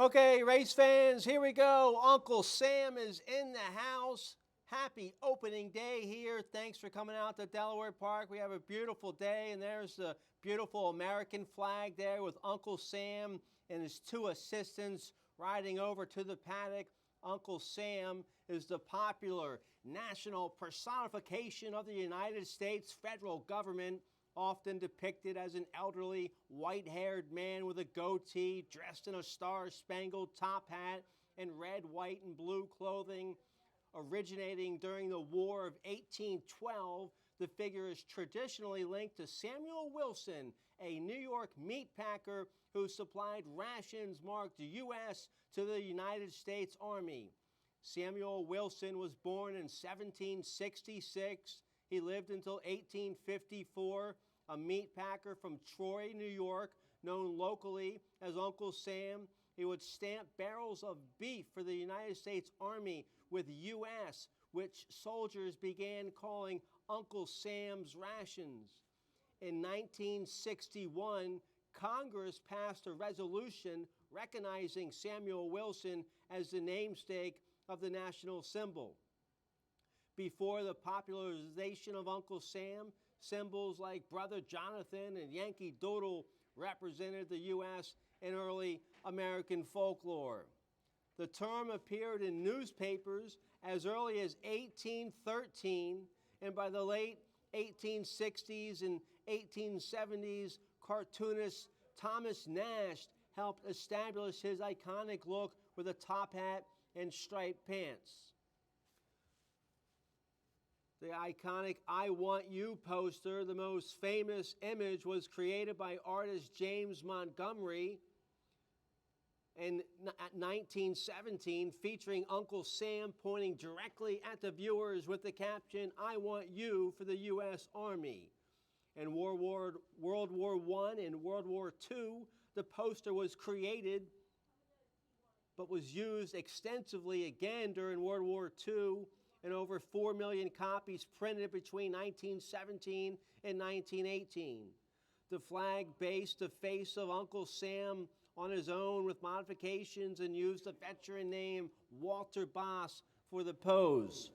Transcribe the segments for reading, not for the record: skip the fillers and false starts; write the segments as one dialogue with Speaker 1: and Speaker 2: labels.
Speaker 1: Okay, race fans, here we go. Uncle Sam is in the house. Happy opening day here. Thanks for coming out to Delaware Park. We have a beautiful day, and there's the beautiful American flag there with Uncle Sam and his two assistants riding over to the paddock. Uncle Sam is the popular national personification of the United States federal government, often depicted as an elderly, white-haired man with a goatee, dressed in a star-spangled top hat and red, white, and blue clothing. Originating during the War of 1812, the figure is traditionally linked to Samuel Wilson, a New York meat packer who supplied rations marked U.S. to the United States Army. Samuel Wilson was born in 1766. He lived until 1854, a meat packer from Troy, New York, known locally as Uncle Sam. He would stamp barrels of beef for the United States Army with U.S., which soldiers began calling Uncle Sam's rations. In 1961, Congress passed a resolution recognizing Samuel Wilson as the namesake of the national symbol. Before the popularization of Uncle Sam, symbols like Brother Jonathan and Yankee Doodle represented the U.S. in early American folklore. The term appeared in newspapers as early as 1813, and by the late 1860s and 1870s, cartoonist Thomas Nast helped establish his iconic look with a top hat and striped pants. The iconic I Want You poster, the most famous image, was created by artist James Montgomery in 1917, featuring Uncle Sam pointing directly at the viewers with the caption, I want you for the U.S. Army. In World War I and World War II, the poster was created but was used extensively again during World War II, and over 4 million copies printed between 1917 and 1918. The flag based the face of Uncle Sam on his own with modifications and used the veteran name Walter Bass for the pose.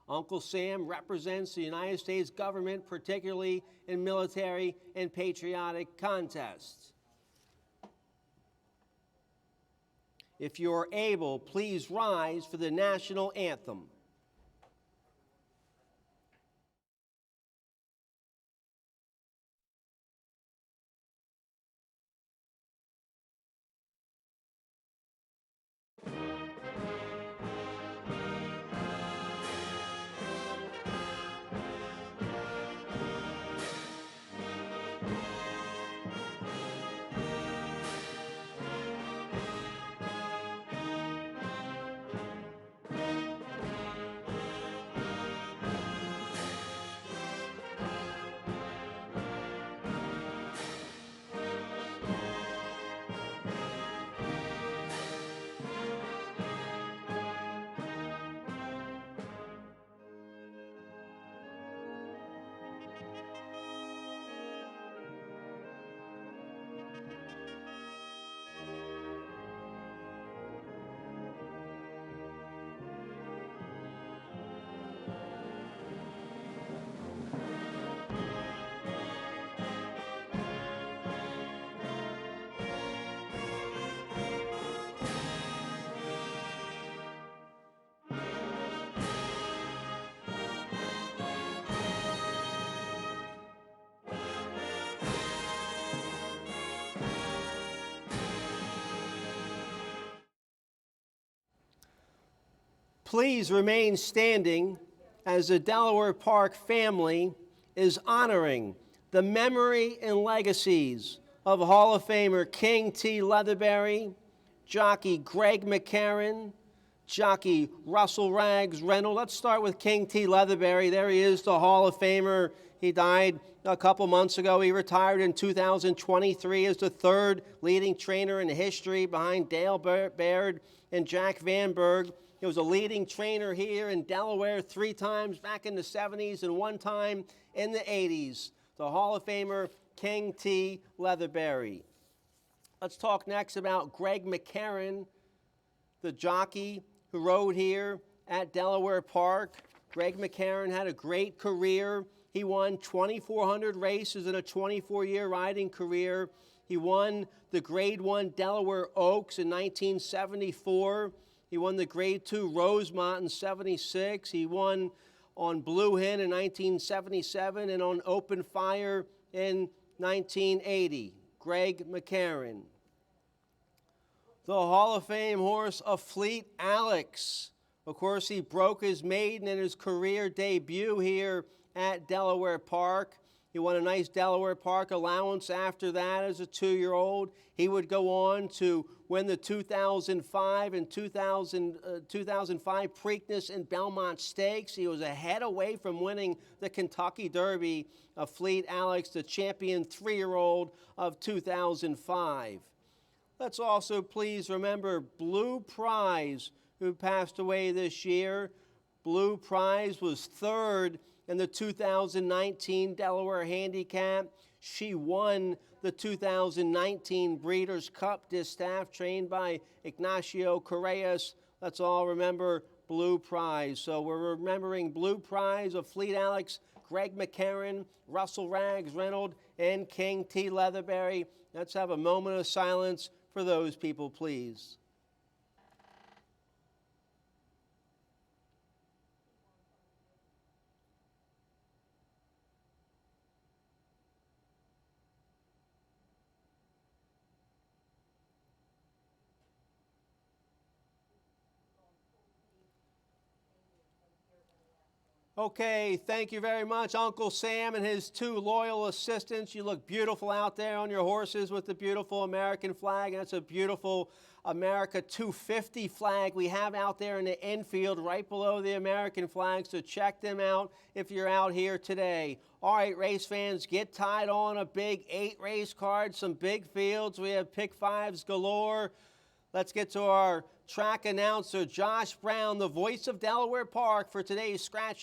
Speaker 1: Uncle Sam represents the United States government, particularly in military and patriotic contests. If you are able, please rise for the national anthem. Please remain standing as the Delaware Park family is honoring the memory and legacies of Hall of Famer King T. Leatherbury, jockey Greg McCarron, jockey Russell Rags Reynolds. Let's start with King T. Leatherbury. There he is, the Hall of Famer. He died a couple months ago. He retired in 2023 as the third leading trainer in history behind Dale Baird and Jack Vanberg. He was a leading trainer here in Delaware 3 times back in the 70s and 1 time in the 80s. The Hall of Famer King T. Leatherbury. Let's talk next about Greg McCarron, the jockey who rode here at Delaware Park. Greg McCarron had a great career. He won 2,400 races in a 24-year riding career. He won the Grade 1 Delaware Oaks in 1974. He won the Grade 2 Rosemont in 76. He won on Blue Hen in 1977 and on Open Fire in 1980. Greg McCarron. The Hall of Fame horse of Fleet Alex. Of course, he broke his maiden in his career debut here at Delaware Park. He won a nice Delaware Park allowance after that as a 2-year-old. He would go on to win the 2005 and 2005 Preakness and Belmont Stakes. He was a head away from winning the Kentucky Derby. Fleet Alex, the champion 3-year-old of 2005. Let's also please remember Blue Prize, who passed away this year. Blue Prize was 3rd in the 2019 Delaware Handicap. She won the 2019 Breeders' Cup Distaff, trained by Ignacio Correas. Let's all remember Blue Prize. So we're remembering Blue Prize of Fleet Alex, Greg McCarron, Russell Rags Reynolds, and King T. Leatherberry. Let's have a moment of silence for those people, please. Okay, thank you very much, Uncle Sam and his 2 loyal assistants. You look beautiful out there on your horses with the beautiful American flag. That's a beautiful America 250 flag we have out there in the infield right below the American flag, so check them out if you're out here today. All right, race fans, get tied on a big 8-race card, some big fields. We have pick 5s galore. Let's get to our track announcer, Josh Brown, the voice of Delaware Park, for today's scratch